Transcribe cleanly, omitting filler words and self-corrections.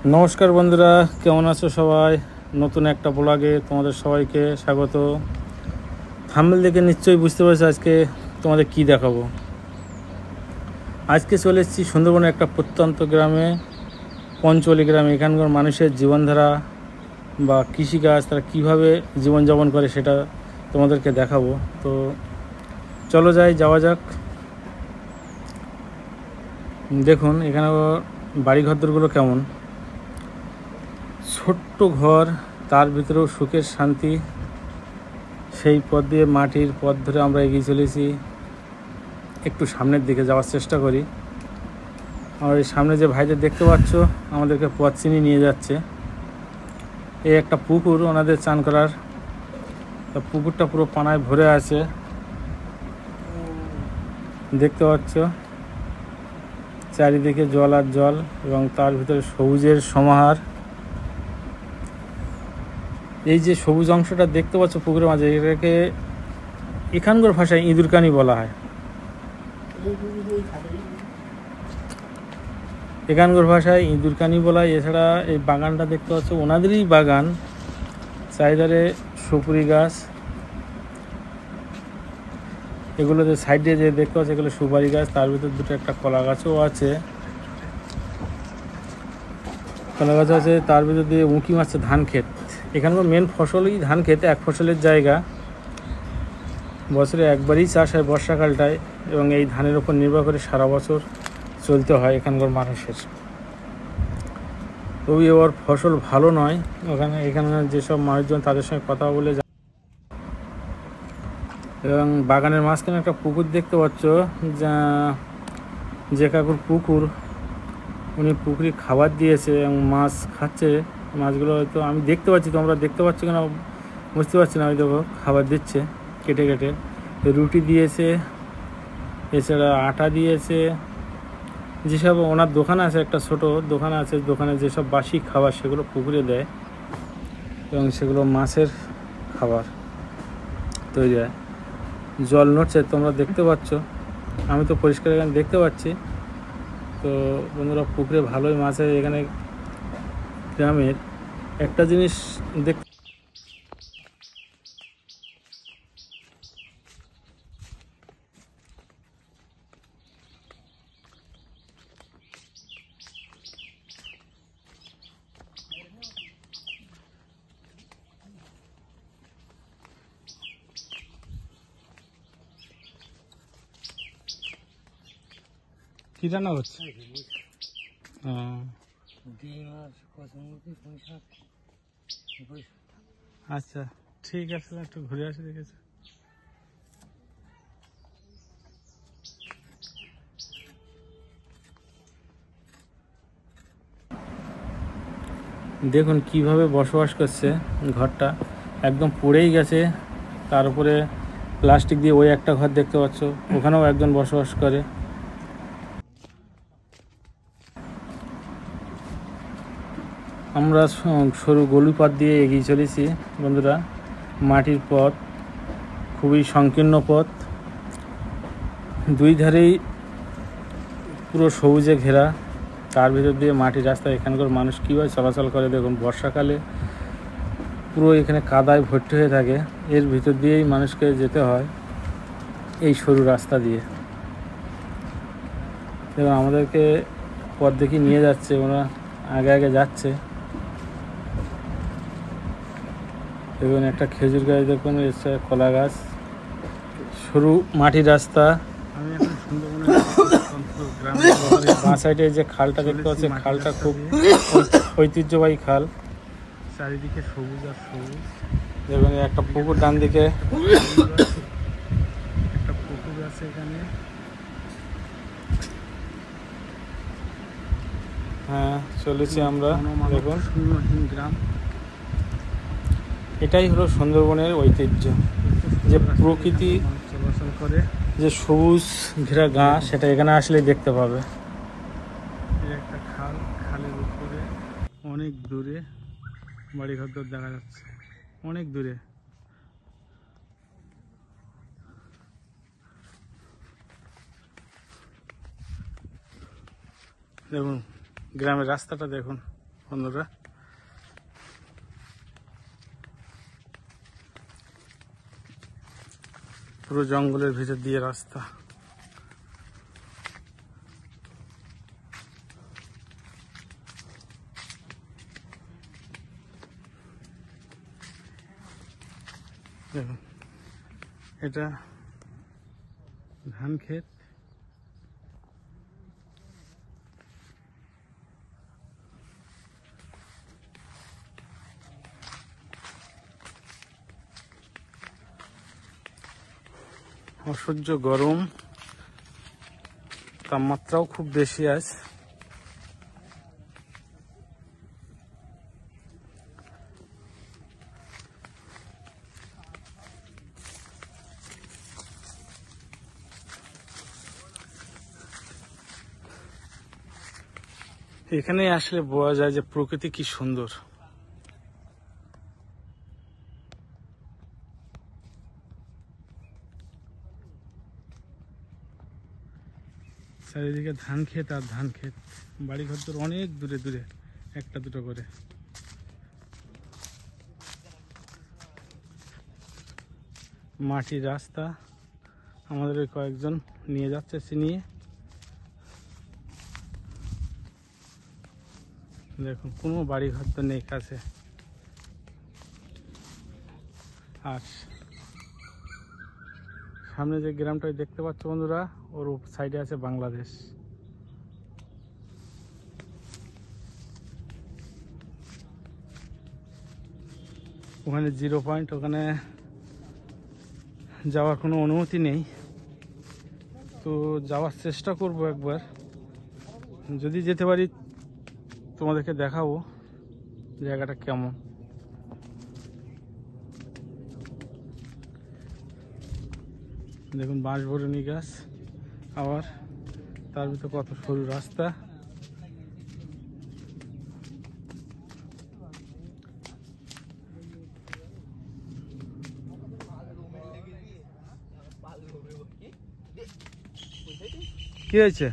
নমস্কার বন্ধুরা, কেমন আছো সবাই? নতুন একটা ব্লগে তোমাদের সবাইকে স্বাগত। থাম্বনেল দেখে নিশ্চয়ই বুঝতে পারছো আজকে তোমাদের কি দেখাবো। আজকে চলে এসেছি সুন্দরবনের একটা প্রত্যন্ত গ্রামে, পঞ্চলি গ্রামে। এখানকার মানুষের জীবনধারা বা কৃষিকাজ, তারা কীভাবে জীবনযাপন করে সেটা তোমাদেরকে দেখাবো। তো চলো যাওয়া যাক। দেখুন এখানে বাড়িঘরদরগুলো কেমন, ছোট্ট ঘর, তার ভিতরেও সুখের শান্তি। সেই পথ দিয়ে, মাটির পথ ধরে আমরা এগিয়ে চলেছি। একটু সামনের দিকে যাওয়ার চেষ্টা করি। আর এই সামনে যে ভাইদের দেখতে পাচ্ছ, আমাদেরকে পথ চিনি নিয়ে যাচ্ছে। এই একটা পুকুর ওনাদের চান করার। পুকুরটা পুরো পানায় ভরে আছে, দেখতে পাচ্ছ। চারিদিকে জল আর জল, এবং তার ভিতরে সবুজের সমাহার। এই যে সবুজ অংশটা দেখতে পাচ্ছ পুকুরের মাঝে, এটাকে এখানকার ভাষায় ইঁদুরকানি বলা হয়। এখানকার ভাষায় ইঁদুরকানি বলা হয়। এছাড়া এই বাগানটা দেখতে পাচ্ছ ওনাদেরই বাগান, চারিধারে সুপুরি গাছ। এগুলোতে সাইডে যে দেখতে পাচ্ছ, এগুলো সুপারি গাছ। তার ভিতর দুটো একটা কলা গাছও আছে, কলা গাছ আছে। তার ভিতর দিয়ে উঁকি মারছে ধান ক্ষেত। এখানকার মেন ফসলই ধান ক্ষেত, এক ফসলের জায়গা। বছরে একবারই চাষ হয় বর্ষাকালটায়, এবং এই ধানের উপর নির্ভর করে সারা বছর চলতে হয় এখানকার মানুষের। তবে এবার ফসল ভালো নয়। এখানে যেসব মানুষজন, তাদের সঙ্গে কথা বলে এবং বাগানের মাঝখানে একটা পুকুর দেখতে পাচ্ছ, যে কাকুর পুকুর, উনি পুকুরে খাবার দিয়েছে এবং মাছ খাচ্ছে। মাছগুলো হয়তো আমি দেখতে পাচ্ছি, তোমরা দেখতে পাচ্ছ কিনা বুঝতে পারছি না। ওই দেখো খাবার দিচ্ছে কেটে কেটে। রুটি দিয়েছে, এছাড়া আটা দিয়েছে। যেসব ওনার দোকান আছে, একটা ছোট দোকান আছে, দোকানে যেসব বাসি খাবার সেগুলো পুকুরে দেয়, এবং সেগুলো মাছের খাবার তৈরি হয়। জল নড়ছে, তোমরা দেখতে পাচ্ছ। আমি তো পরিষ্কার এখানে দেখতে পাচ্ছি। তো বন্ধুরা, পুকুরে ভালোই মাছ আছে এখানে। গ্রামের একটা জিনিস দেখ, কি রান্না হচ্ছে? আচ্ছা, ঠিক আছে, একটু ঘুরে আসি। দেখেছি দেখুন কিভাবে বসবাস করছে। ঘরটা একদম পড়েই গেছে, তার উপরে প্লাস্টিক দিয়ে ওই একটা ঘর দেখতে পাচ্ছ, ওখানেও একজন বসবাস করে। আমরা সরু গলি পথ দিয়ে এগিয়ে চলেছি বন্ধুরা। মাটির পথ, খুবই সংকীর্ণ পথ, দুই ধারেই পুরো সবুজে ঘেরা। তার ভিতর দিয়ে মাটির রাস্তা। এখানকার মানুষ কীভাবে চলাচল করে দেখুন। বর্ষাকালে পুরো এখানে কাদায় ভর্তি হয়ে থাকে, এর ভিতর দিয়েই মানুষকে যেতে হয়, এই সরু রাস্তা দিয়ে। এবং আমাদেরকে পথ দেখিয়ে নিয়ে যাচ্ছে, ওরা আগে আগে যাচ্ছে। এবং একটা খেজুর গাছ দেখুন, এসে কলা গাছ, সরু মাটির রাস্তা। আমি এখন সুন্দরবনের বাঁ সাইডে যে খালটা দেখতে পাচ্ছি, খালটা খুব ঐতিহ্যবাহী খাল। চারিদিকে সবুজ আর সবুজ। এবং একটা পুকুর ডান দিকে, একটা পুকুর আছে এখানে। হ্যাঁ, চলেছি আমরা। দেখুন গ্রাম, এটাই হলো সুন্দরবনের ঐতিহ্য, যে প্রকৃতি চলাচল করে, যে সবুজ ঘেরা গা, সেটা এখানে আসলেই দেখতে পাবে। একটা খাল, খালের উপরে অনেক দূরে বাড়িঘর দেখা যাচ্ছে, অনেক দূরে। দেখুন গ্রামের রাস্তাটা দেখুন। বন্ধুরা। পুরো জঙ্গলের ভিতর দিয়ে রাস্তা। দেখুন, এটা ধান ক্ষেত। অসহ্য গরম, তাপমাত্রাও খুব বেশি আছে। এখানে আসলে বোঝা যায় যে প্রকৃতি কি সুন্দর। চারিদিকে ধান ক্ষেত আর ধান ক্ষেত, বাড়িঘর তো অনেক দূরে দূরে, একটা দুটো করে। মাটির রাস্তা, আমাদের ওই কয়েকজন নিয়ে যাচ্ছে ছিনিয়ে। দেখুন, কোনো বাড়িঘর তো নেই কাছে। আর সামনে যে গ্রামটা দেখতে পাচ্ছ বন্ধুরা, ওর সাইডে আছে বাংলাদেশ। ওখানে 0 পয়েন্ট, ওখানে যাওয়ার কোনো অনুমতি নেই। তো যাওয়ার চেষ্টা করব একবার, যদি যেতে পারি তোমাদেরকে দেখাবো জায়গাটা কেমন। দেখুন, বাঁশবরণী গাছ, আবার তার ভিতরে কত সরু রাস্তা। কি হয়েছে?